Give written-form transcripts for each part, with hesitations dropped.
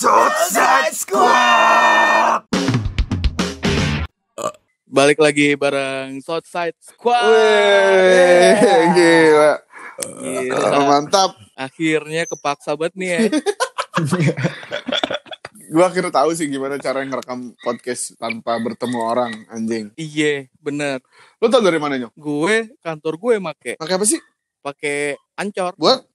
Southside Squad. Balik lagi bareng Southside Squad. Wih, gila. Mantap. Akhirnya kepaksa banget nih ya. Gue akhirnya tahu sih gimana cara ngerekam podcast tanpa bertemu orang, anjing. Iya, bener. Lo tau dari mana, Nyok? Kantor gue make Pakai apa sih? Pakai Anchor. Buat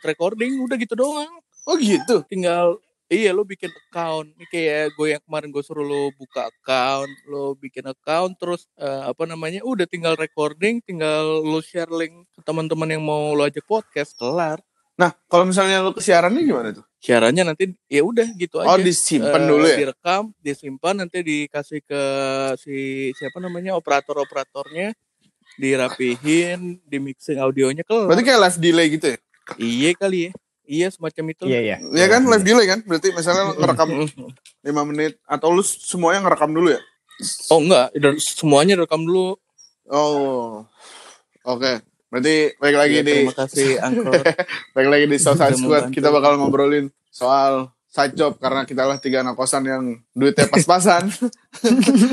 recording, udah gitu doang. Oh gitu? Tinggal lo bikin account. Ini kayak gue yang kemarin gue suruh lo buka account, lo bikin account, terus udah tinggal recording, tinggal lo share link ke teman-teman yang mau lo ajak podcast, kelar. Nah, kalau misalnya lo ke siarannya gimana tuh? Siarannya nanti ya udah gitu aja. Oh, disimpan dulu ya? Direkam, disimpan, nanti dikasih ke operatornya, dirapihin, dimixing audionya, kelar. Berarti kayak live delay gitu ya? Iya kali ya. Iya, semacam itu. Iya kan, live delay kan? Berarti misalnya ngerekam 5 menit, atau lu semuanya ngerekam dulu ya? Oh enggak, semuanya direkam dulu. Oh, oke. Berarti balik lagi terima kasih Anchor. balik lagi di Southside Squad. Kita bakal ngobrolin soal side job, karena kita lah 3 anak kosan yang duitnya pas-pasan.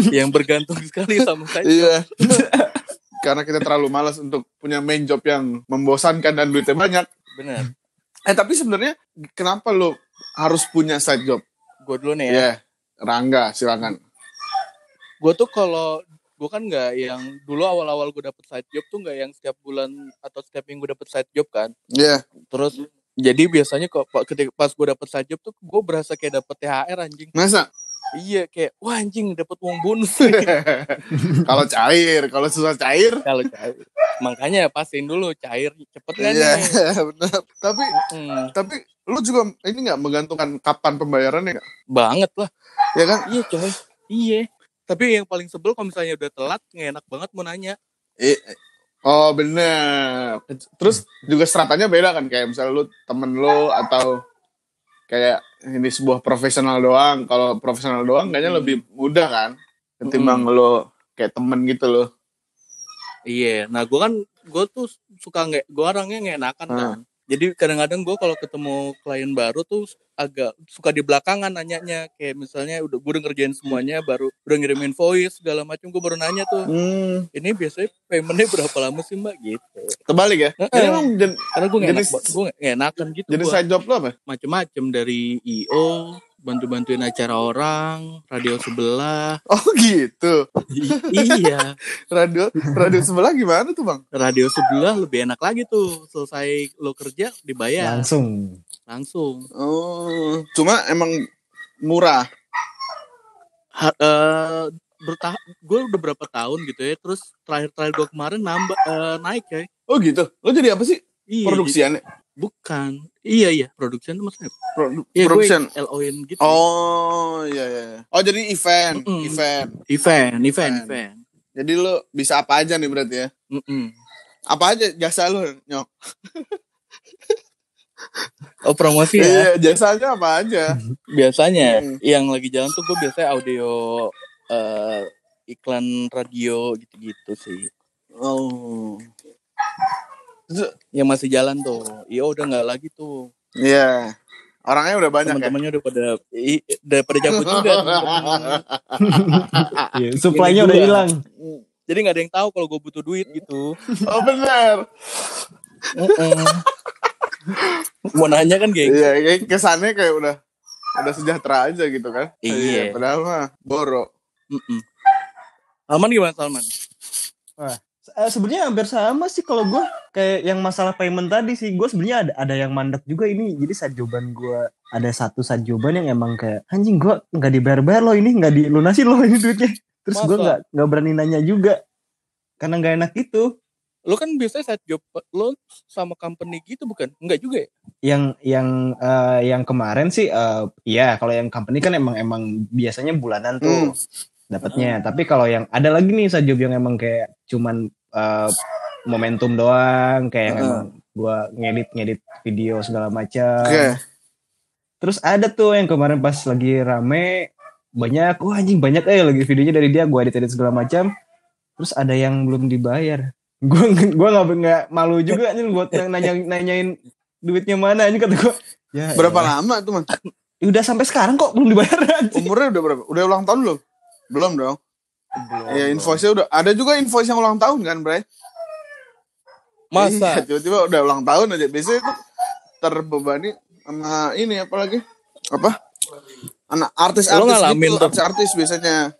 Yang bergantung sekali sama side job. Iya. Karena kita terlalu malas untuk punya main job yang membosankan dan duitnya banyak. Benar. Tapi sebenarnya kenapa lo harus punya side job? Gue dulu nih ya. Iya. Rangga, silakan. Gue tuh gue kan nggak yang dulu awal-awal gue dapet side job tuh nggak yang setiap bulan atau setiap minggu dapet side job kan. Iya. Terus jadi biasanya ketika pas gue dapet side job tuh gue berasa kayak dapet THR, anjing. Masa? Iya, kayak wah anjing dapet uang bonus. Kalau cair, kalau susah cair. Kalau cair. Makanya pastiin dulu cair cepet kan. Iya, benar. Tapi lu juga ini nggak menggantungkan kapan pembayarannya nggak? Banget lah. Ya kan? Iya coy. Iya. Tapi yang paling sebel kalau misalnya udah telat, nggak enak banget mau nanya. Oh bener. Terus juga stratanya beda kan, kayak misalnya lu temen lu atau kayak ini sebuah profesional doang. Kalau profesional doang kayaknya lebih mudah kan ketimbang lu kayak temen gitu loh. Iya. Nah gue tuh suka gue orangnya nggak enakan kan. Jadi kadang-kadang gue kalau ketemu klien baru tuh agak suka di belakangan nanyanya, kayak misalnya gue udah ngerjain semuanya, baru udah ngirimin voice segala macam, gue baru nanya tuh, ini biasanya paymentnya berapa lama sih mbak gitu. Terbalik ya? Karena gue nggak enakan gitu. Jadi side job lo apa? Macem-macem, dari IO, bantu-bantuin acara orang, radio sebelah. Oh gitu. Iya. Radio sebelah gimana tuh bang? Radio sebelah lebih enak lagi tuh, selesai lo kerja dibayar langsung. Oh, cuma emang murah. Gue udah berapa tahun gitu ya, terus terakhir gue kemarin naik ya. Oh gitu. Lo jadi apa sih? Iya, produksiannya? Bukan. Iya, production itu maksudnya. Production LO-in gitu. Oh, iya. Oh, jadi event. Jadi lo bisa apa aja nih berarti ya? Apa aja jasa lo, Nyok? Oh, promosi ya? Iya, jasanya apa aja? Biasanya yang lagi jalan tuh gue biasanya audio iklan radio gitu-gitu sih. Oh. Yang masih jalan tuh. Iya, udah nggak lagi tuh. Iya. Orangnya udah banyak. Teman-temannya udah pada cabut juga. Iya, supply-nya udah hilang. Jadi nggak ada yang tahu kalau gue butuh duit gitu. Oh benar. Mau nanya kan kayak. Iya, kayak kesannya kayak udah sejahtera aja gitu kan. Iya. Padahal mah boro. Salman gimana, Salman? Wah, sebenarnya hampir sama sih kalau gue, kayak yang masalah payment tadi sih. Gue sebenarnya ada yang mandek juga ini. Jadi side joban gue ada satu side joban yang emang kayak anjing, gue nggak dibayar lo ini, nggak dilunasin lo ini duitnya. Terus gue nggak berani nanya juga karena nggak enak gitu. Lo kan biasanya side job lo sama company gitu bukan? Enggak juga ya? Yang kemarin sih iya, kalau yang company kan emang biasanya bulanan tuh dapatnya. Tapi kalau yang ada lagi nih side job yang emang kayak cuman momentum doang, kayak yang emang gue ngedit video segala macam. Terus ada tuh yang kemarin pas lagi rame banyak, anjing banyak lagi videonya dari dia, gue edit segala macam. Terus ada yang belum dibayar. Gue nggak malu juga nih buat nanyain duitnya mana, ini kata gue. Berapa lama tuh man? Udah sampai sekarang kok belum dibayar aja. Umurnya udah berapa? Udah ulang tahun belum? Belum dong. Ya invoice-nya udah. Ada juga invoice yang ulang tahun kan, Bray? Masa? Iya, tiba-tiba udah ulang tahun aja. Biasanya itu terbebani sama ini apalagi? Apa? Anak artis-artis ngalamin gitu, tuh? artis biasanya.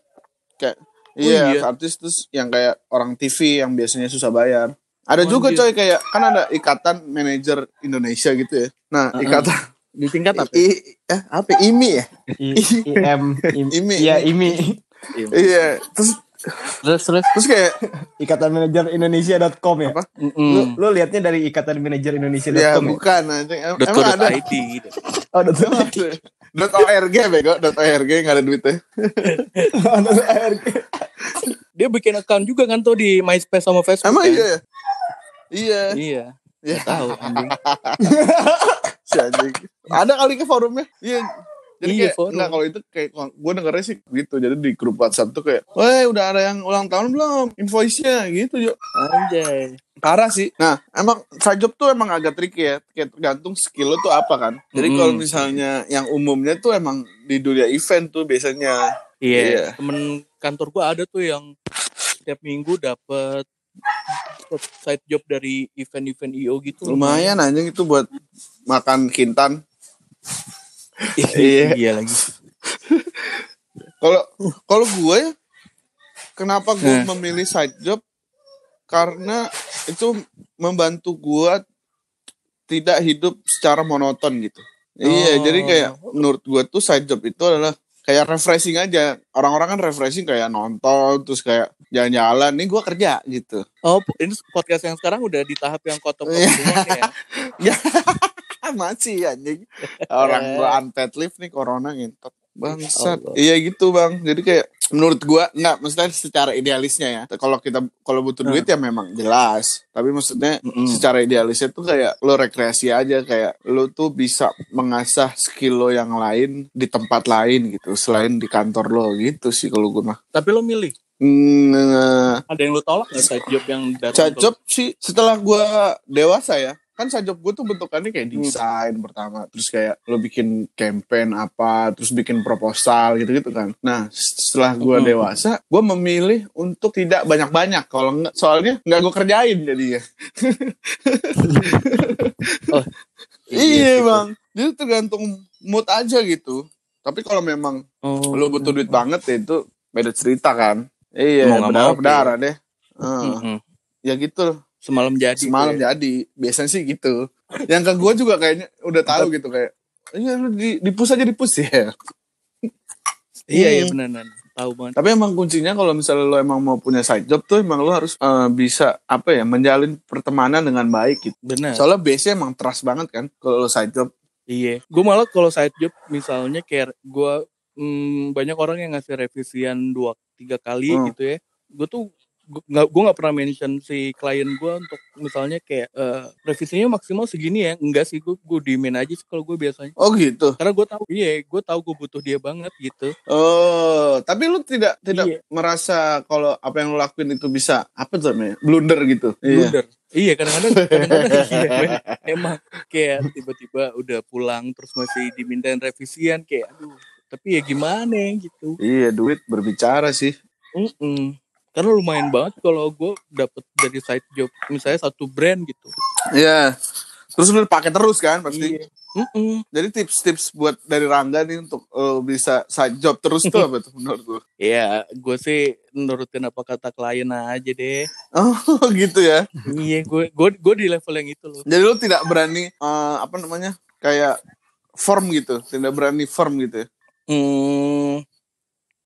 Kayak iya. artis terus yang kayak orang TV yang biasanya susah bayar. Ada juga anjir. coy kayak kan ada ikatan manajer Indonesia gitu ya. Nah, ikatan Di tingkat apa? apa? IMI ya? IMI. Iya, IMI. Iya, terus kayak Ikatan Manajer Indonesia.com ya. apa? Lu liatnya dari Ikatan Manajer Indonesia.com Ya, ya? bukan anjing. Emang ada. .co.id. Oh, Emang ada. .org bego, .org enggak ada duitnya. Dia bikin account juga kan tuh di MySpace sama Facebook. Emang kan? iya ya? Iya. Iya. Iya. Tahu anjing. Si anjing. Ada kali ke forumnya. Iya. Jadi Iya, kayak forum. enggak kalau itu kayak gue dengernya sih gitu. Jadi di grup WhatsApp tuh kayak, "Weh, udah ada yang ulang tahun belum? Invoice-nya." Gitu, Jo. Anjay. Parah sih. Nah, emang side job tuh emang agak tricky ya. Kayak tergantung skill lo tuh apa kan. Jadi kalau misalnya yang umumnya tuh emang di dunia event tuh biasanya. Iya. Temen kantor gua ada tuh yang setiap minggu dapet side job dari event-event IO gitu. Lumayan anjing itu buat makan kintan. Iya lagi. Kalau gue ya, kenapa gue memilih side job? Karena itu membantu gue tidak hidup secara monoton gitu. Iya, jadi kayak menurut gue tuh side job itu adalah kayak refreshing aja. Orang-orang kan refreshing kayak nonton, terus kayak jalan-jalan. Nih gue kerja gitu. Oh, ini podcast yang sekarang udah di tahap yang kotor-kotor semua nih ya. Ya, masih anjing. Orang gue unpaid leave nih, corona ngintot. Bangsat. Iya gitu bang. Jadi kayak menurut gua enggak, maksudnya secara idealisnya ya. Kalau butuh duit ya memang jelas. Tapi maksudnya secara idealisnya tuh kayak lo rekreasi aja, kayak lo tuh bisa mengasah skill lo yang lain di tempat lain gitu, selain di kantor lo gitu sih kalau gua mah. Tapi lo milih? Ada yang lo tolak nggak side job yang datang? Side job sih setelah gua dewasa ya. Kan side job gue tuh bentukannya kayak desain pertama, terus kayak lo bikin campaign apa, terus bikin proposal gitu-gitu kan. Nah setelah gue dewasa, gue memilih untuk tidak banyak-banyak. Kalau nggak, soalnya nggak gue kerjain jadinya. Iya bang, jadi tergantung mood aja gitu. Tapi kalau memang lo butuh duit banget ya itu beda cerita kan. Iya, berdarah deh. Ya gitu. Semalam jadi. Biasanya sih gitu. Yang ke gue juga kayaknya udah tahu gitu kayak, iya lu di push aja ya. Iya benar. Tahu banget. Tapi emang kuncinya kalau misalnya lo emang mau punya side job tuh emang lo harus bisa menjalin pertemanan dengan baik gitu. Benar. Soalnya base-nya emang trust banget kan kalau lo side job. Iya. Gue malah kalau side job misalnya kayak gue banyak orang yang ngasih revisian 2-3 kali gitu ya. Gue nggak pernah mention si klien gue untuk misalnya kayak revisinya maksimal segini ya. Enggak sih, gue diemin aja sih kalau gue biasanya. Oh gitu. Karena gue tahu gue butuh dia banget gitu. Oh, tapi lu tidak merasa kalau apa yang lu lakuin itu bisa apa tuh namanya? Blunder gitu. Blunder. Iya, kadang-kadang iya, emang kayak tiba-tiba udah pulang terus masih dimintain revisian kayak aduh. Tapi ya gimana gitu. Iya, duit berbicara sih. Karena lumayan banget kalau gue dapet dari side job misalnya satu brand gitu. Iya. Terus lu pakai terus kan pasti. Iya. Jadi tips-tips buat dari Rangga nih untuk bisa side job terus tuh apa tuh menurut lu? Iya, gue sih nurutin apa kata klien aja deh. Oh gitu ya. Iya, gue di level yang itu loh. Jadi lu tidak berani kayak firm gitu, tidak berani firm gitu ya.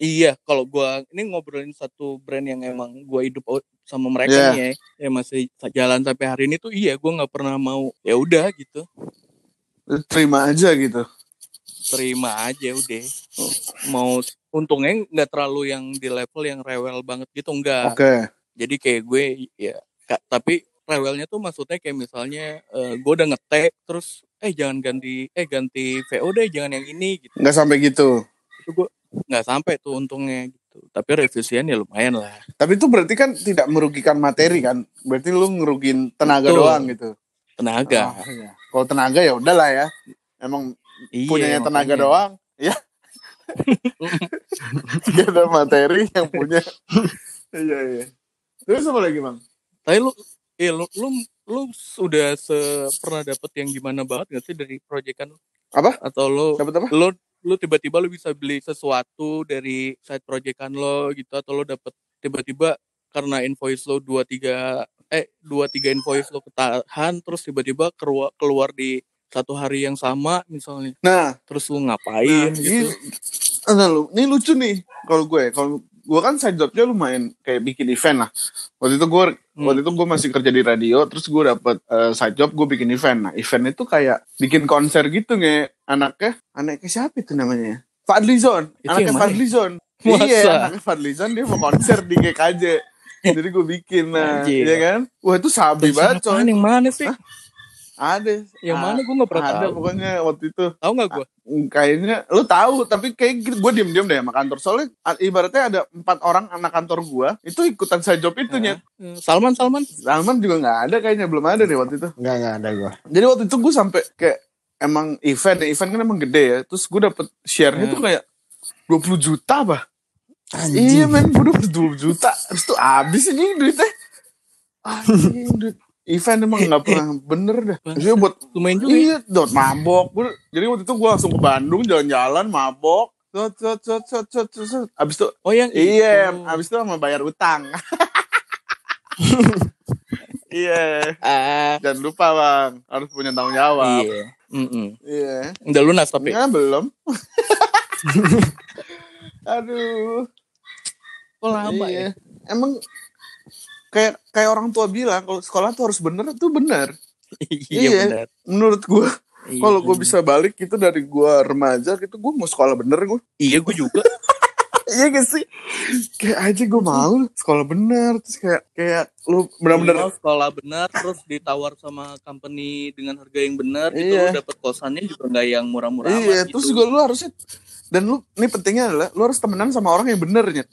Iya, kalau gue ini ngobrolin satu brand yang emang gue hidup sama mereka nih ya masih jalan sampai hari ini tuh gue nggak pernah mau ya udah gitu. Terima aja gitu. Terima aja udah. Mau untungnya nggak terlalu yang di level yang rewel banget gitu enggak. Oke. Jadi kayak gue tapi rewelnya tuh maksudnya kayak misalnya gue udah nge-tag terus jangan ganti VO deh, jangan yang ini gitu. Nggak sampai gitu. Itu gue nggak sampai tuh untungnya gitu. Tapi revisian ya lumayan lah. Tapi itu berarti kan tidak merugikan materi kan? Berarti lu ngerugin tenaga doang gitu. Tenaga. Iya. Kalau tenaga ya udahlah ya. Emang punyanya tenaga makanya. doang. Ya. Gak ada materi yang punya. Iya. Terus apa lagi, Bang? Tapi lu sudah pernah dapet yang gimana banget gak sih dari proyekan? Apa? Atau Dapat apa? lu tiba-tiba lu bisa beli sesuatu dari side proyekan lo gitu, atau lu dapet tiba-tiba karena invoice lo 2-3 invoice lo ketahan, terus tiba-tiba keluar di satu hari yang sama misalnya. Nah, terus lu ngapain gitu? Ini lucu nih kalau gue kan side jobnya lumayan kayak bikin event lah. Waktu itu gue masih kerja di radio, terus gue dapet side job gue bikin event. Nah, event itu kayak bikin konser gitu anaknya siapa itu namanya? Fadlizon, anaknya Fadlizon. Iya, anaknya Fadlizon dia mau konser di GKJ. Jadi gue bikin, iya kan? Wah itu sabi banget coy. Yang mana sih? Ada. Yang mana gue nggak pernah tahu. Ada pokoknya waktu itu. Tahu nggak gue? Kayaknya lu tahu, tapi kayak gue diem deh sama kantor. Soalnya ibaratnya ada 4 orang anak kantor gue itu ikutan side job itunya. Salman juga nggak ada kayaknya, belum ada deh waktu itu. Nggak ada gue. Jadi waktu itu gue sampai kayak emang event kan emang gede ya. Terus gue dapet share-nya tuh kayak 20 juta bah. Iya men, gue dapet 20 juta. Terus tuh abis ini duitnya. Duit event emang nggak pernah bener dah. Jadi buat lumayan juga. Iya, buat mabok. Jadi waktu itu gue langsung ke Bandung jalan-jalan mabok. Abis itu abis itu sama bayar utang. Iya. Jangan lupa Bang, harus punya tanggung jawab. Iya. Udah lunas tapi? Enggak, belum. Aduh. Kok lama ya? Emang kayak orang tua bilang kalau sekolah tuh harus bener, tuh bener. Iya benar. Menurut gue, kalau gue bisa balik gitu dari gue remaja gitu, gue mau sekolah bener gue. Iya gue juga. Iya gak sih? Kayak aja gue mau sekolah bener, terus kayak lu benar-benar sekolah bener, terus ditawar sama company dengan harga yang benar, gitu lu dapet kosannya juga nggak yang murah-murah. Iya, terus juga lu harusnya, dan lu ini pentingnya adalah lu harus temenan sama orang yang benernya.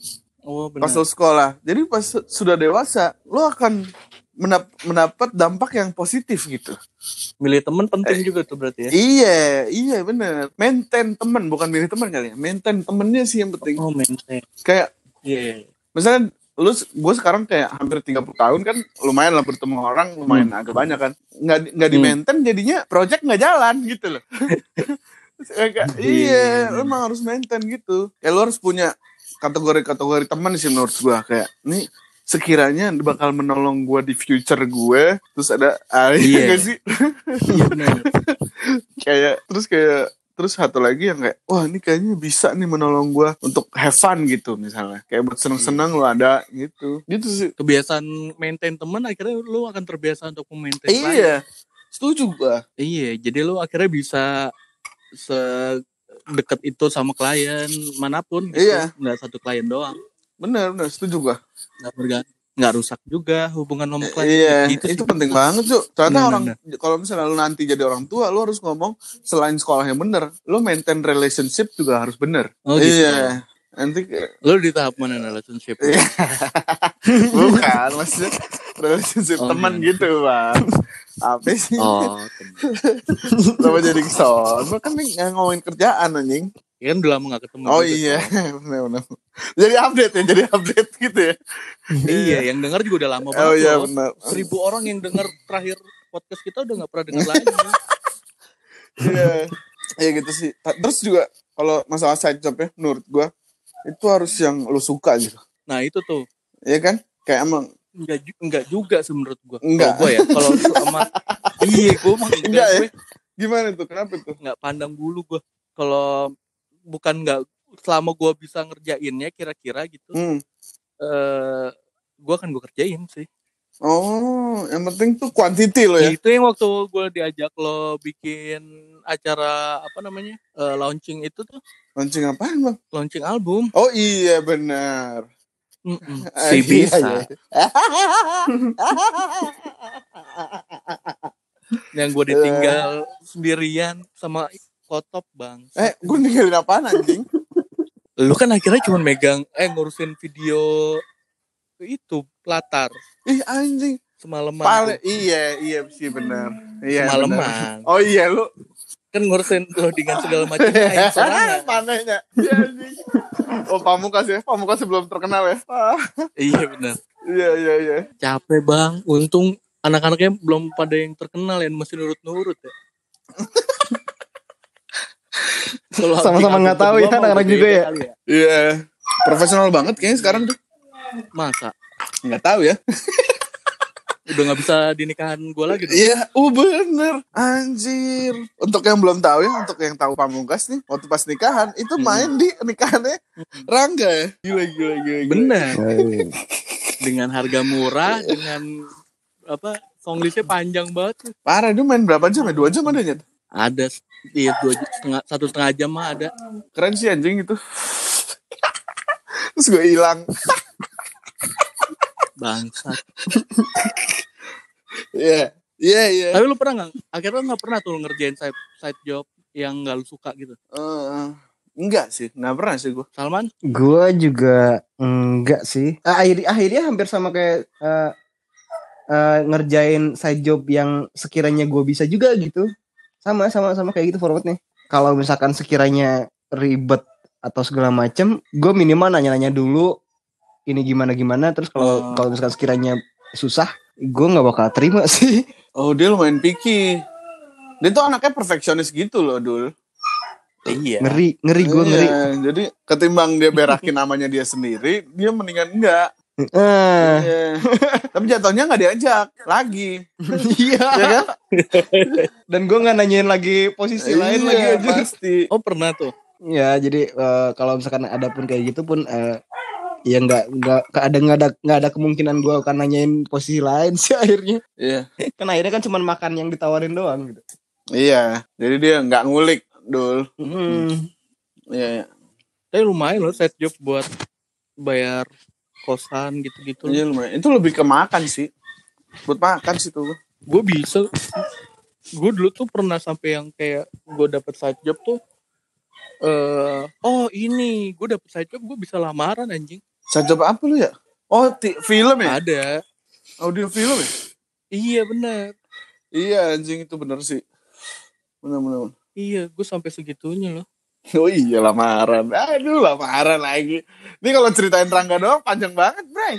Oh, benar. Pas lu sekolah. Jadi pas sudah dewasa, lu akan mendapat dampak yang positif gitu. Milih teman penting juga tuh berarti ya. Iya benar. Maintain teman, bukan milih teman kali ya. Maintain temennya sih yang penting. Oh, maintain. Kayak misalnya gue sekarang kayak hampir 30 tahun kan, lumayan lah bertemu orang, lumayan agak banyak kan. Nggak di maintain jadinya project nggak jalan gitu loh. Iya, lu emang harus maintain gitu. Ya lu harus punya kategori teman sih menurut gue. Kayak ini sekiranya bakal menolong gue di future gue, terus ada gak sih? Iya benar. Terus satu lagi yang kayak, wah ini kayaknya bisa nih menolong gue untuk have fun gitu misalnya, kayak buat seneng-seneng lo ada gitu sih. Kebiasaan maintain teman akhirnya lo akan terbiasa untuk memaintain. Iya, setuju gue. Iya, jadi lo akhirnya bisa sedekat itu sama klien manapun gitu. Iya. Nggak satu klien doang. Bener setuju gue. Nggak rusak juga hubungan sama klien. Iya, gitu itu penting banget tuh. Ternyata kalau misalnya lu nanti jadi orang tua, lu harus ngomong selain sekolahnya bener, lu maintain relationship juga harus bener. Oh gitu. Iya. Nanti lu di tahap mana relationship? Bukan, maksudnya relationship teman gitu Bang. Apa sih? Kenapa jadi kesana? Kan ngomongin kerjaan anjing. Ya kan udah lama gak ketemu. Oh iya, benar. Jadi update gitu ya. Iya, yang denger juga udah lama banget. Oh iya benar. 1000 orang yang denger terakhir podcast kita udah gak pernah denger lagi. Iya gitu sih. Terus juga kalau masalah side job ya, menurut gue itu harus yang lo suka gitu. Nah itu tuh. Iya kan? Kayak emang enggak juga sih menurut gue. Enggak. Kalau gue ya, kalau sama gue mah enggak ya. Gimana tuh? Kenapa tuh? Enggak pandang bulu gue. Kalau bukan enggak, selama gue bisa ngerjainnya kira-kira gitu, gue akan gue kerjain sih. Oh, yang penting tuh quantity lo ya. Itu yang waktu gue diajak lo bikin acara apa namanya, launching itu tuh. Launching apaan Bang? Launching album. Oh iya benar. Si bisa. Yang gue ditinggal sendirian sama Kotop Bang. Gue ninggalin apaan anjing? Lu kan akhirnya cuma megang ngurusin video itu latar. Ih anjing. Semalaman. Iya sih benar. Iya. Semalaman. Oh iya lu kan ngurusin loadingan segala macam aing sorangan. Manehnya. Iya anjing. Oh Pamungkas ya. Pamungkas belum terkenal ya. Iya benar. Iya. Capek bang. Untung anak-anaknya belum pada yang terkenal ya, masih nurut-nurut ya. Sama-sama nggak tahu ya anak-anak juga ya. Iya. Profesional banget kayaknya sekarang tuh. Masa? Nggak tahu ya. Udah nggak bisa dinikahan gue lagi dong. Iya, bener. Anjir. Untuk yang belum tahu ya, untuk yang tahu Pamungkas nih, waktu pas nikahan, itu main di nikahannya Rangga ya. Gila. Bener. Dengan harga murah, dengan apa, songlistnya panjang banget. Parah, dia main berapa jam ya? 2 jam adanya? Ada, iya 1,5 jam mah ada. Keren sih anjing itu. Terus gue hilang. Bangsat. Iya. Tapi lu pernah nggak? Akhirnya nggak pernah tuh ngerjain side job yang nggak lu suka gitu? Enggak sih, nggak pernah sih gue. Salman? Gue juga enggak sih. Akhirnya hampir sama kayak ngerjain side job yang sekiranya gue bisa juga gitu. Sama kayak gitu forwardnya. Kalau misalkan sekiranya ribet atau segala macem, gue minimal nanya-nanya dulu ini gimana. Terus kalau misalkan sekiranya susah, gue nggak bakal terima sih. Oh dia lumayan picky. Dia tuh anaknya perfeksionis gitu loh Dul. Iya. Ngeri gue ngeri. Jadi ketimbang dia berakin namanya dia sendiri, dia mendingan enggak. Iya. Tapi jatuhnya nggak diajak lagi. Iya Ya kan? Dan gue nggak nanyain lagi posisi lain lagi aja. Pasti. Oh pernah tuh. Ya jadi kalau misalkan ada pun kayak gitu pun ya nggak ada kemungkinan gue akan nanyain posisi lain sih akhirnya. Iya. Kan akhirnya kan cuma makan yang ditawarin doang gitu. Iya. Jadi dia nggak ngulik Dul. Iya. Tapi lumayan loh side job buat bayar kosan gitu-gitu. Iya lumayan. Itu lebih ke makan sih. Buat makan sih tuh. Gue bisa. Gue dulu tuh pernah sampai yang kayak gue dapet side job tuh. Ini gue dapet side job, gue bisa lamaran anjing. Side job apa lu ya? Oh film ya? Ada. Audio film ya? Iya benar. Iya anjing itu bener sih. Bener. Iya gue sampai segitunya loh. Oh iya lamaran. Aduh lamaran lagi. Ini kalau ceritain Rangga doang panjang banget Bray.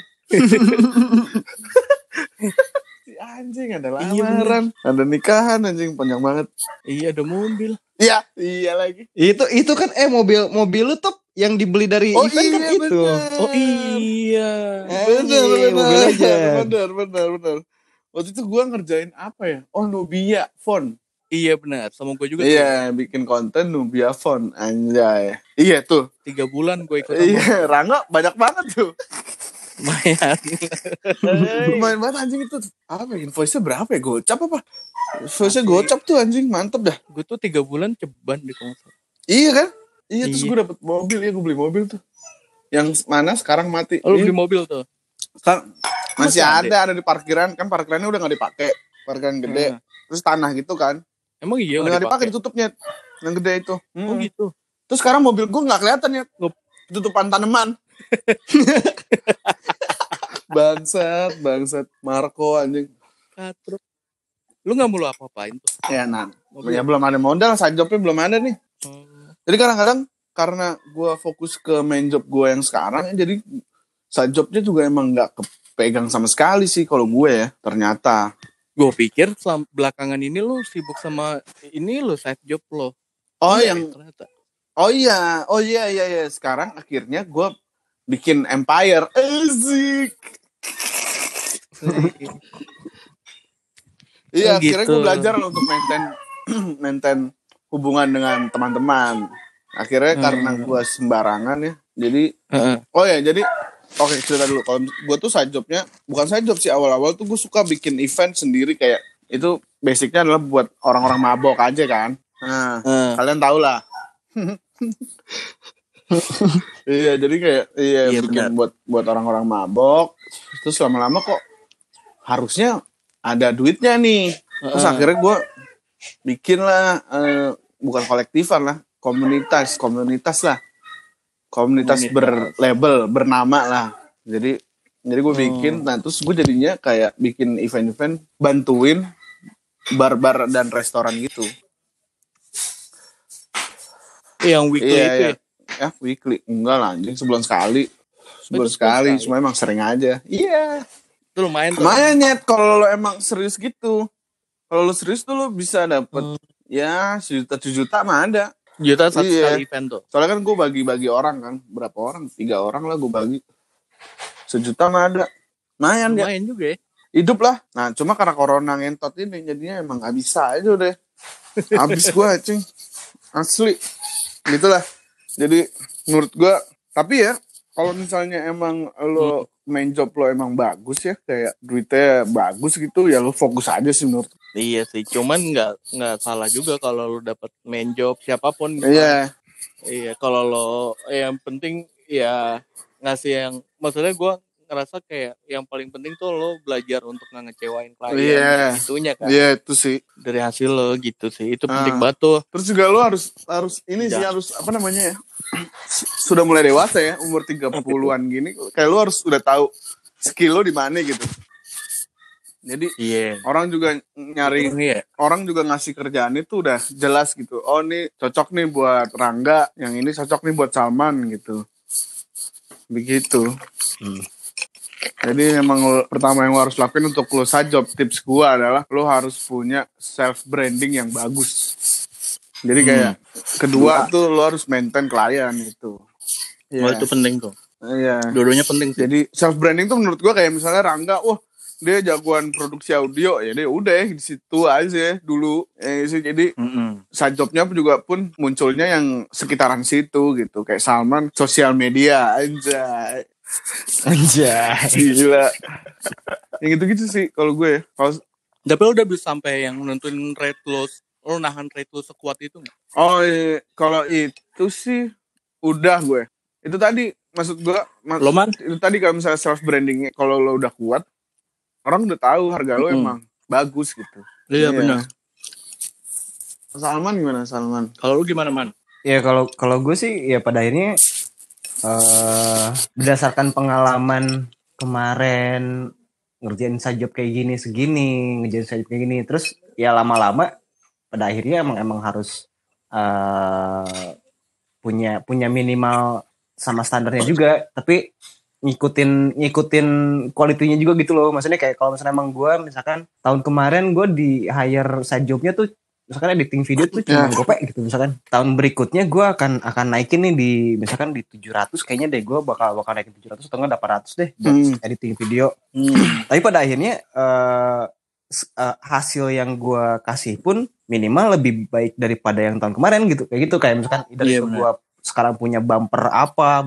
Si anjing ada lamaran, ada nikahan anjing panjang banget. Iya ada mobil. Iya lagi. Itu kan mobil lu tuh yang dibeli dari event kan iya, itu. Bener. Oh iya. Bener. Waktu itu gue ngerjain apa ya? Oh Nubia Font. Iya benar, sama gue juga. Iya, bikin konten Nubia Font, anjay. Iya tuh. 3 bulan gue ikut. Iya, Rangga banyak banget tuh. Lumayan banget anjing itu. Apa invoice-nya berapa ya? Gocap apa? Invoice-nya gocap tuh anjing, mantep dah. Gue tuh 3 bulan ceban di konsol. Iya kan? Iya, terus gue dapet mobil, gue beli mobil tuh. Yang mana sekarang mati. Oh, lu beli mobil tuh? Sekarang masih ada di parkiran, kan parkirannya udah gak dipakai. Parkiran gede. Terus tanah gitu kan. Emang iya udah gak dipakai, ditutupnya yang gede itu. Oh gitu. Terus sekarang mobil gue nggak kelihatan ya, tutupan tanaman. bangsat Marco anjing. Katruk. Lu nggak mau lu apa-apain tuh? Ya ya belum ada modal, side jobnya belum ada nih. Jadi kadang-kadang karena gue fokus ke main job gue yang sekarang, jadi side jobnya juga emang nggak kepegang sama sekali sih kalau gue ya ternyata. Gue pikir belakangan ini lu sibuk sama ini lo side job lo. Ternyata. Oh iya. Sekarang akhirnya gue bikin empire. Asik. Iya, akhirnya gue belajar untuk maintain hubungan dengan teman-teman. Akhirnya karena gue sembarangan ya, jadi jadi oke, cerita dulu. Kalau gue tuh side jobnya, bukan side job sih, awal-awal tuh gue suka bikin event sendiri, kayak itu basicnya adalah buat orang-orang mabok aja kan. Nah, kalian tau lah. Iya, jadi kayak bikin buat orang-orang mabok. Terus lama-lama kok harusnya ada duitnya nih. Terus akhirnya gue bikin lah, bukan kolektifan lah, komunitas lah. Komunitas berlabel, bernama lah. Jadi gue bikin, nah terus gue jadinya kayak bikin event-event, bantuin bar-bar dan restoran gitu. Yang weekly Iya, itu iya. Ya weekly. Enggak lah anjing, sebulan sekali. Sebulan sekali, cuma emang sering aja. Iya. Itu lumayan tuh. Lumayan Nyet, kalau lo emang serius gitu. Kalau lo serius tuh lo bisa dapet ya 1 juta mah ada. Juta satu sekali event tuh. Soalnya kan gue bagi-bagi orang kan. Berapa orang? 3 orang lah gue bagi. 1 juta mah ada. Lumayan juga ya. Hidup lah. Nah cuma karena corona ngentot ini jadinya emang gak bisa aja udah. Habis gue cing. Asli. Gitulah. Jadi menurut gue. Tapi ya kalau misalnya emang lo main job lo emang bagus ya. Kayak duitnya bagus gitu. Ya lo fokus aja sih menurut. Iya sih. Cuman nggak salah juga kalau lo dapet main job siapapun. Iya. Iya. Kalau lo yang penting ya ngasih yang. Maksudnya gue ngerasa kayak yang paling penting tuh lo belajar untuk nggak ngecewain klien. Iya. Itunya kan. Iya itu sih. Dari hasil lo gitu sih. Itu penting banget tuh. Terus juga lo harus ini sih harus apa namanya ya. Sudah mulai dewasa ya, umur 30-an gini kayak lo harus udah tahu skill lo di mana gitu. Jadi orang juga nyari orang juga ngasih kerjaan itu udah jelas gitu. Oh nih cocok nih buat Rangga, yang ini cocok nih buat Salman gitu. Begitu. Jadi emang pertama yang lo harus lakuin untuk lo job tips gua adalah lo harus punya self branding yang bagus. Jadi kayak kedua tuh lo harus maintain klien itu. Oh, itu penting tuh. Iya. Dua-duanya penting sih. Jadi self branding tuh menurut gua kayak misalnya Rangga, wah dia jagoan produksi audio ya dia udah di situ aja dulu. Jadi side jobnya juga pun munculnya yang sekitaran situ gitu. Kayak Salman sosial media anjay. Gila. Yang gitu-gitu sih kalau gue. Tapi lo udah bisa sampai yang nentuin rate lo nahan rate lo sekuat itu nggak? Oh iya. Kalau itu sih udah gue. Itu tadi maksud gue. Itu tadi kalau misalnya self brandingnya kalau lo udah kuat, orang udah tahu harga lo emang bagus gitu. Iya benar. Salman gimana Salman? Kalau lu gimana Man? Ya kalau gue sih ya pada akhirnya berdasarkan pengalaman kemarin ngerjain sajjob kayak gini segini, ngerjain sajjob kayak gini, terus ya lama-lama pada akhirnya emang harus punya minimal sama standarnya juga, tapi ngikutin kualitinya juga gitu loh. Maksudnya kayak kalau misalnya emang gue misalkan tahun kemarin gue di hire sajjobnya tuh misalkan editing video tuh cuma gopek gitu, misalkan tahun berikutnya gue akan naikin nih di misalkan di 700 kayaknya deh, gue bakal naikin 700 atau enggak 800 deh buat editing video. Tapi pada akhirnya hasil yang gue kasih pun minimal lebih baik daripada yang tahun kemarin gitu, kayak gitu. Kayak misalkan dari gue sekarang punya bumper apa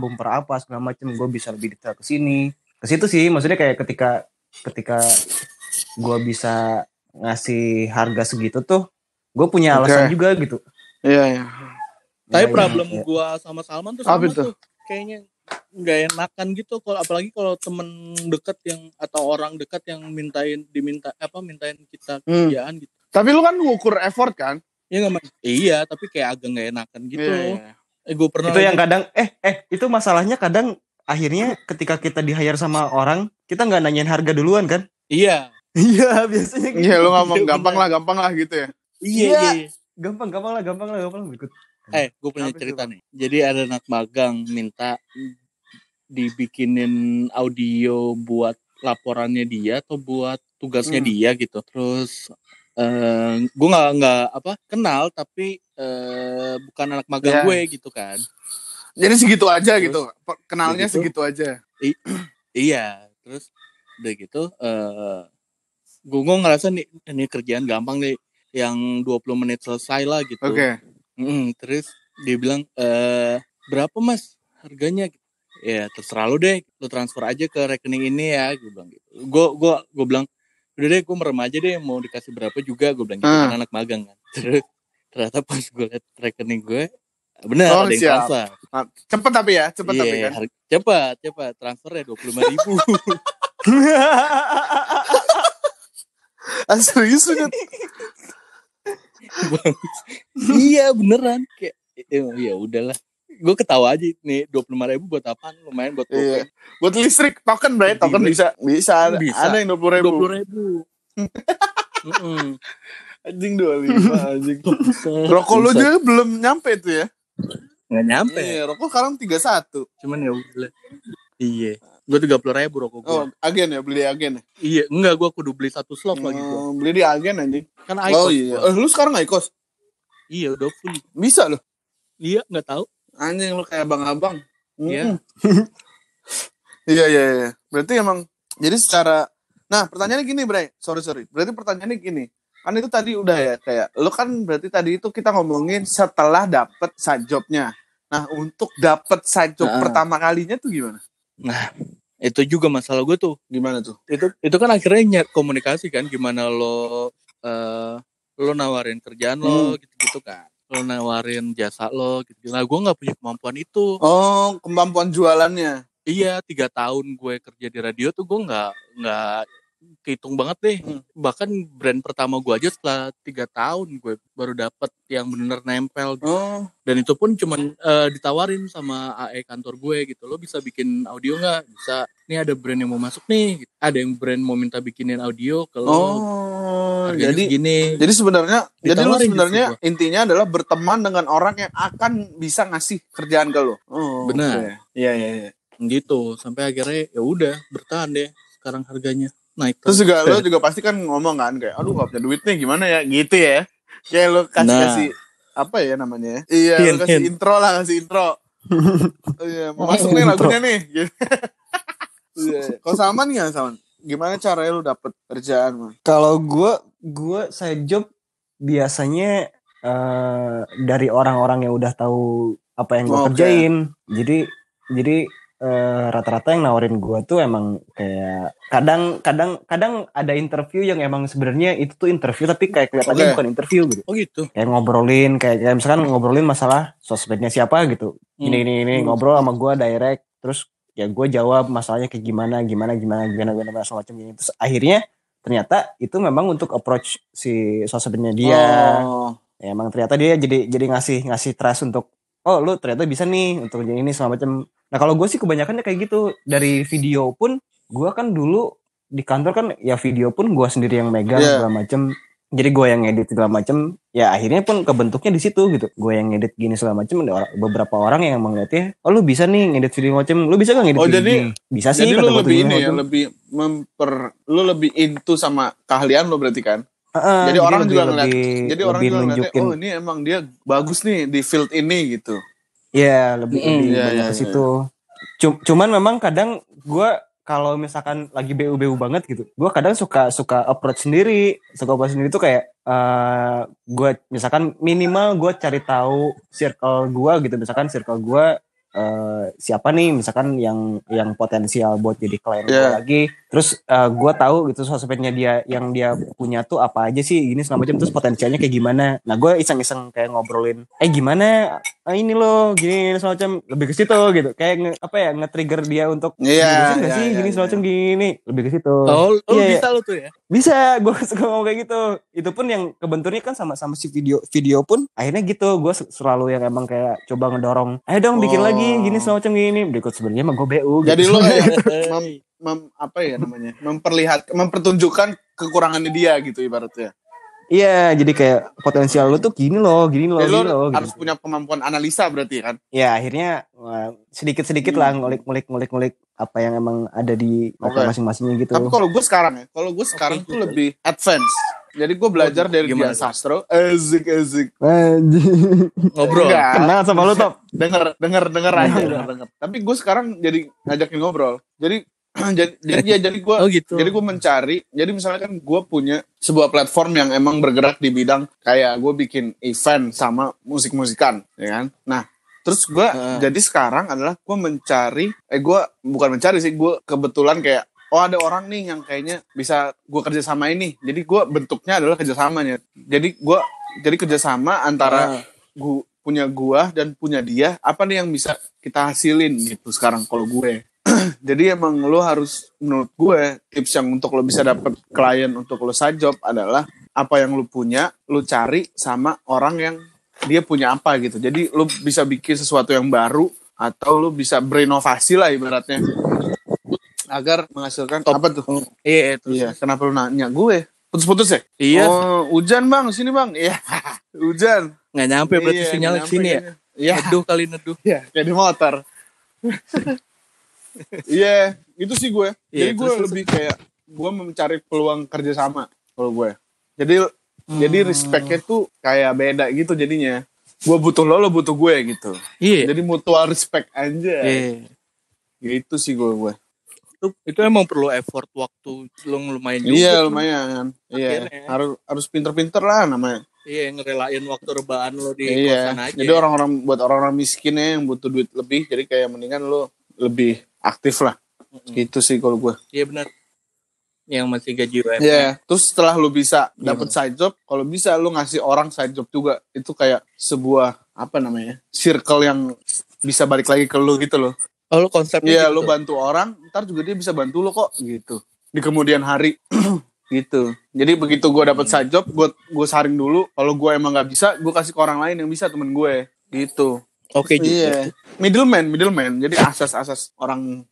segala macam, gue bisa lebih detail ke situ sih. Maksudnya kayak ketika gue bisa ngasih harga segitu tuh gue punya alasan juga gitu. Iya. Tapi problem gue sama Salman tuh sama tuh kayaknya nggak enakan gitu. Kalau apalagi kalau temen dekat yang atau orang dekat yang mintain kita kerjaan gitu. Tapi lu kan ngukur effort kan? Iya nggak Man? Iya, tapi kayak agak nggak enakan gitu. Gue pernah itu yang kadang itu masalahnya kadang akhirnya ketika kita di hire sama orang kita nggak nanyain harga duluan kan? Iya biasanya gitu. Iya, lu ngomong gampang lah gitu ya. Iya. Gampang lah berikut. Gue punya cerita nih. Jadi ada anak magang minta dibikinin audio buat laporannya dia atau buat tugasnya dia gitu. Terus gue nggak kenal tapi bukan anak magang gue gitu kan. Jadi segitu aja. Terus, gitu. Kenalnya segitu aja. Iya. Terus udah gitu gue ngerasa nih ini kerjaan gampang nih, yang 20 menit selesai lah gitu. Oke. Terus dia bilang berapa Mas harganya? Ya terserah lu deh, lu transfer aja ke rekening ini ya, gue bilang gitu. Gue bilang udah deh, gue merem aja deh, mau dikasih berapa juga, gue bilang gitu kan, anak magang kan. Terus ternyata pas gue liat rekening gue benar ada yang transfer. Cepet tapi kan. Cepet transfernya 25.000. Serius kan? Iya beneran, kayak ya udahlah, gue ketawa aja nih. 25.000 buat apaan? Lumayan buat iya. Buat listrik token, Bray. Token bisa ada yang 20.000. Anjing 25 anjing. Rokok lo juga belum nyampe tuh ya? Nggak nyampe. Iya, rokok sekarang 31. Cuman ya udah. Iya. Gue 30.000 rokok gue. Oh, agen ya, beli di agen ya? Iya, enggak, gue kudu beli 1 slot lagi gue. Beli di agen anjing. Kan IQOS iya. gua. Lu sekarang IQOS? Iya, udah full. Bisa loh. Iya, nggak tahu. Anjing lu kayak abang-abang. Iya. Iya. Berarti emang jadi secara pertanyaannya gini, Bray. Sorry. Berarti pertanyaannya gini. Kan itu tadi udah ya kayak lu kan berarti tadi itu kita ngomongin setelah dapet side job-nya. Nah, untuk dapet side job pertama kalinya tuh gimana? Nah, itu juga masalah gue tuh. Gimana tuh? Itu kan akhirnya komunikasi kan, gimana lo nawarin kerjaan lo gitu-gitu kan. Lo nawarin jasa lo gitu. Nah, gue nggak punya kemampuan itu. Oh, kemampuan jualannya. Iya, 3 tahun gue kerja di radio tuh gue nggak kehitung banget deh. Bahkan brand pertama gue aja setelah 3 tahun gue baru dapet yang bener nempel gitu. Dan itu pun cuman ditawarin sama AE kantor gue gitu. Lo bisa bikin audio nggak? Bisa. Ini ada brand yang mau masuk nih. Ada yang brand mau minta bikinin audio ke lo. Jadi segini. Jadi sebenarnya Ditawarin intinya adalah berteman dengan orang yang akan bisa ngasih kerjaan ke lo. Benar. Iya. Gitu. Sampai akhirnya ya udah bertahan deh sekarang harganya. Naik terus juga lo juga pasti kan ngomong kan kayak aduh gak punya duit nih gimana ya gitu ya kayak lo kasih apa ya namanya ya lo kasih intro iya mau masuk nih lagunya nih gitu. Kalau Salman ya Salman gimana caranya lo dapet kerjaan man? Kalau gue side job biasanya dari orang-orang yang udah tahu apa yang gue kerjain jadi rata-rata yang nawarin gue tuh emang kayak kadang ada interview yang emang sebenarnya itu tuh interview tapi kayak kelihatannya bukan interview gitu. Oh gitu. Kayak ngobrolin kayak misalkan ngobrolin masalah sosmednya siapa gitu. Ini ngobrol sama gue direct terus ya gue jawab masalahnya kayak gimana segala macam gitu. Terus akhirnya ternyata itu memang untuk approach si sosmednya dia. Ya, emang ternyata dia jadi ngasih trust untuk lu ternyata bisa nih untuk ini segala macam. Nah kalau gue sih kebanyakannya kayak gitu. Dari video pun gue kan dulu di kantor kan ya video pun gue sendiri yang megang segala macam. Jadi gue yang ngedit segala macam. Ya akhirnya pun kebentuknya di situ gitu. Gue yang ngedit gini segala macam. Ada beberapa orang yang melihatnya, lu bisa nih ngedit video macam. Lu bisa gak ngedit video gini? Bisa sih. Jadi lu lebih ini ya, lu lebih into sama keahlian lu berarti kan? Jadi orang juga ngeliat. Jadi orang juga ngeliatnya, oh ini emang dia bagus nih di field ini gitu. Iya, lebih banyak ke situ. Cuman memang kadang gue kalau misalkan lagi BU banget gitu, gue kadang suka approach sendiri. Tuh kayak gue misalkan minimal gue cari tahu circle gue gitu. Misalkan circle gue siapa nih misalkan yang potensial buat jadi klien gue lagi. Terus gue tahu gitu sosmednya dia yang dia punya tuh apa aja sih gini segala macam terus potensialnya kayak gimana. Nah gue iseng-iseng kayak ngobrolin gimana ini loh gini semacam lebih ke situ gitu kayak nge-trigger dia untuk gini semacam gini lebih ke situ. Bisa lo tuh ya? Bisa, gue suka ngomong kayak gitu. Itu pun yang kebenturnya kan sama si video pun akhirnya gitu gue selalu yang emang kayak coba ngedorong ayo dong bikin lagi gini semacam gini berikut sebenarnya emang gue BU jadi gitu. lo kayak mempertunjukkan kekurangannya dia gitu ibaratnya. Iya, jadi kayak potensial lo tuh gini loh. Lo harus punya kemampuan analisa berarti kan? Ya akhirnya sedikit-sedikit lah ngulik apa yang emang ada di masing-masingnya gitu. Tapi kalau gue sekarang tuh lebih advance. Jadi gue belajar dari Dian Sastro. Ezik. Ngobrol. Kenal sama lo Top. Denger aja. Tapi gue sekarang jadi ngajakin ngobrol. Jadi gue jadi gue mencari. Jadi misalnya kan gue punya sebuah platform yang emang bergerak di bidang kayak gue bikin event sama musik-musikan, ya kan? Nah, terus gue jadi sekarang adalah gue mencari. Gue bukan mencari sih, gue kebetulan kayak ada orang nih yang kayaknya bisa gue kerjasama ini. Jadi gue bentuknya adalah kerjasamanya. Jadi kerjasama antara punya gue dan punya dia. Apa nih yang bisa kita hasilin gitu sekarang kalau gue. Jadi emang lo harus menurut gue tips yang untuk lo bisa dapet klien untuk lo side job adalah apa yang lo punya lo cari sama orang yang dia punya apa gitu. Jadi lo bisa bikin sesuatu yang baru atau lo bisa berinovasi lah ibaratnya agar menghasilkan apa tuh? Iya. Kenapa lo nanya gue? Putus-putus ya? Iya. Hujan bang, sini bang. Iya. Hujan. Nggak nyampe berarti sinyal sini ya? Iya. Neduh kali neduh. Iya, kayak di motor. Iya, itu sih gue. Iya, Jadi gue lebih kayak gue mencari peluang kerjasama kalau gue. Jadi respectnya tuh kayak beda gitu jadinya. Gue butuh lo butuh gue gitu. Iya. Jadi mutual respect aja. Iya. Gitu sih gue. Itu emang perlu effort waktu lo lumayan juga. Iya tuh. lumayan. Iya. Akhirnya. Harus pinter-pinter lah namanya. Iya, ngerelain waktu rebahan lo di Iya. kosan aja. Jadi buat orang-orang miskin ya yang butuh duit lebih, jadi kayak mendingan lo lebih aktif lah. Gitu sih kalau gue. Iya benar. Yang masih gaji UMR. Iya. Terus setelah lo bisa dapat side job, kalau bisa lo ngasih orang side job juga, itu kayak sebuah apa namanya? Circle yang bisa balik lagi ke lo gitu loh. Oh, lo konsepnya Iya, gitu. lo bantu orang, ntar juga dia bisa bantu lo kok gitu. Di kemudian hari. Gitu. Jadi begitu gue dapet side job, gue saring dulu. Kalau gue emang nggak bisa, gue kasih ke orang lain yang bisa, temen gue. Gitu. Oke juga. Iya. Middleman. Jadi asas orang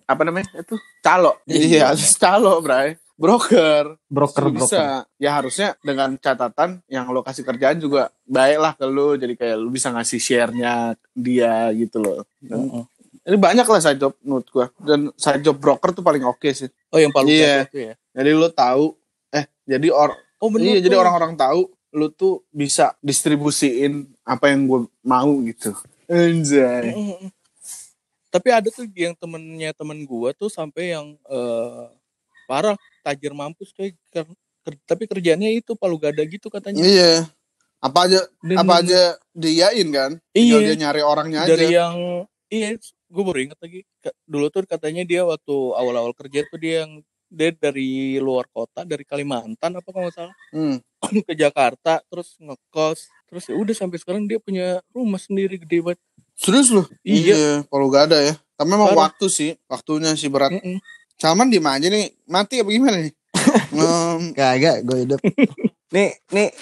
apa namanya itu calo. Iya, asas calo, bray. Broker bisa. Ya harusnya dengan catatan yang lo kasih kerjaan juga baik lah ke lo. Jadi kayak lo bisa ngasih share-nya dia gitu loh. Ini banyak lah side job menurut gue. Dan side job broker tuh paling oke sih. Oh, yang paling Iya. itu ya. Jadi lo tahu, jadi bener jadi tuh. orang-orang tahu lo tuh bisa distribusiin apa yang gue mau gitu. Anjay. Tapi ada tuh yang temen gua tuh sampai yang parah tajir mampus coy. Tapi kerjaannya itu palu gada gitu katanya. Iya. Apa aja diain kan? Tinggal dia nyari orangnya aja. Dari yang gue baru ingat lagi. Dulu tuh katanya dia waktu awal-awal kerja tuh dia dari luar kota, dari Kalimantan apa kalau nggak salah, ke Jakarta, terus ngekos, terus ya udah sampai sekarang dia punya rumah sendiri gede banget. Serius loh? Iya. Kalau gak ada ya. Tapi memang waktunya sih berat. Salman diem aja nih, mati apa gimana nih? Kagak, gue hidup. Nih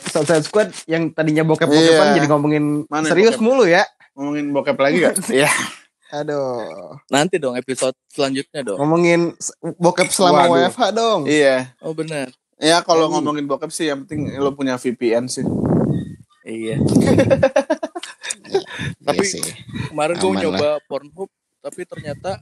Suicide Squad yang tadinya bokep-bokepan jadi ngomongin serius mulu ya. Ngomongin bokep lagi gak? Iya. Aduh. Nanti dong episode selanjutnya dong. Ngomongin bokep selama WFH dong. Iya. Oh benar. Ya kalau ngomongin bokep sih yang penting lo punya VPN sih. Iya. Tapi kemarin gue nyoba Pornhub, tapi ternyata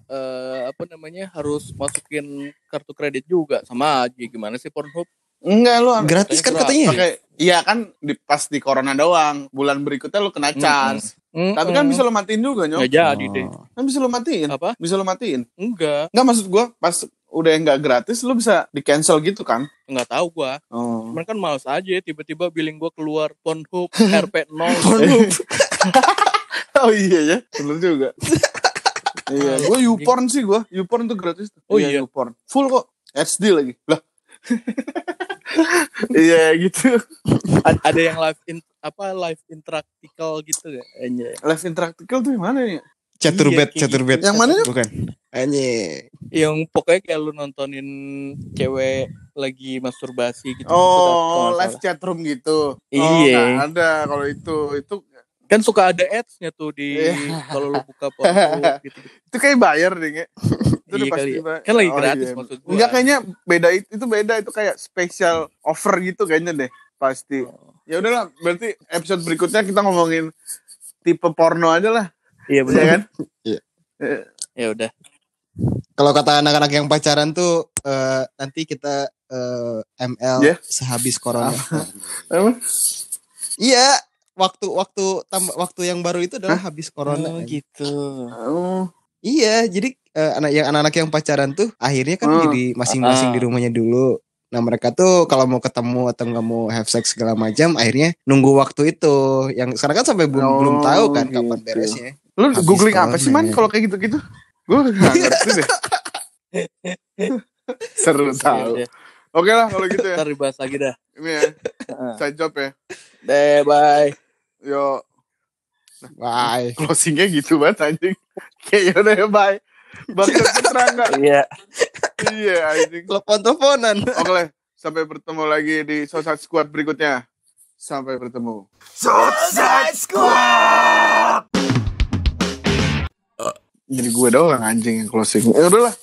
harus masukin kartu kredit juga. Sama aja, gimana sih Pornhub? Enggak, lo gratis kan katanya. Iya kan pas di corona doang. Bulan berikutnya lo kena charge. Tapi kan bisa lo matiin juga, Nyok. Nggak jadi deh. Kan bisa lo matiin. Apa? Bisa lo matiin. Enggak, maksud gue pas udah nggak gratis lo bisa di cancel gitu kan. Nggak tahu gue. Cuman kan males aja tiba-tiba billing gue keluar Pornhub RP0. Pornhub. Oh iya ya, bener juga. Iya, gue YouPorn sih gue. YouPorn tuh gratis. Oh iya. YouPorn. Full kok. HD lagi. Lah. Iya gitu. Ada yang live interaktikal gitu gak? Live interaktikal tuh yang mana ya? Chaturbed. Yang mana ya? Bukan. Anjir. Yang pokoknya kayak lu nontonin cewek lagi masturbasi gitu. Oh, live chatroom gitu. Iya. Nggak ada kalau itu kan suka ada ads-nya tuh di kalau lu buka Pornhub gitu. Itu kayak bayar deh, Nge. Itu Iya pasti kali. Kan lagi gratis maksud gua. Enggak, kayaknya beda itu kayak special offer gitu kayaknya deh, pasti. Ya udahlah, berarti episode berikutnya kita ngomongin tipe porno aja lah. Iya benar kan? Iya. Ya udah. Kalau kata anak-anak yang pacaran tuh nanti kita ML sehabis corona. Apa? Iya, waktu yang baru itu adalah habis corona. Oh gitu. Iya, jadi anak-anak yang pacaran tuh akhirnya kan jadi masing-masing di rumahnya dulu. Nah mereka tuh kalau mau ketemu atau nggak mau have sex segala macam, akhirnya nunggu waktu itu. Yang sekarang kan sampai belum tahu kan kapan beresnya. Lu googling apa sih man kalau kayak gitu-gitu? Gue nggak ngerti deh. Seru tahu. Oke lah kalau gitu ya. Ntar dibahas lagi dah. Ini ya, side job ya. Bye. Yo. Bye. Closingnya gitu banget anjing. Kayak udah ya bye. Bakal keterangga. Iya. Iya anjing. Telepon-teleponan. Oke lah. Sampai bertemu lagi di Suicide Squad berikutnya. Sampai bertemu. Suicide Squad. Jadi gue doang anjing yang closing. Ya udahlah.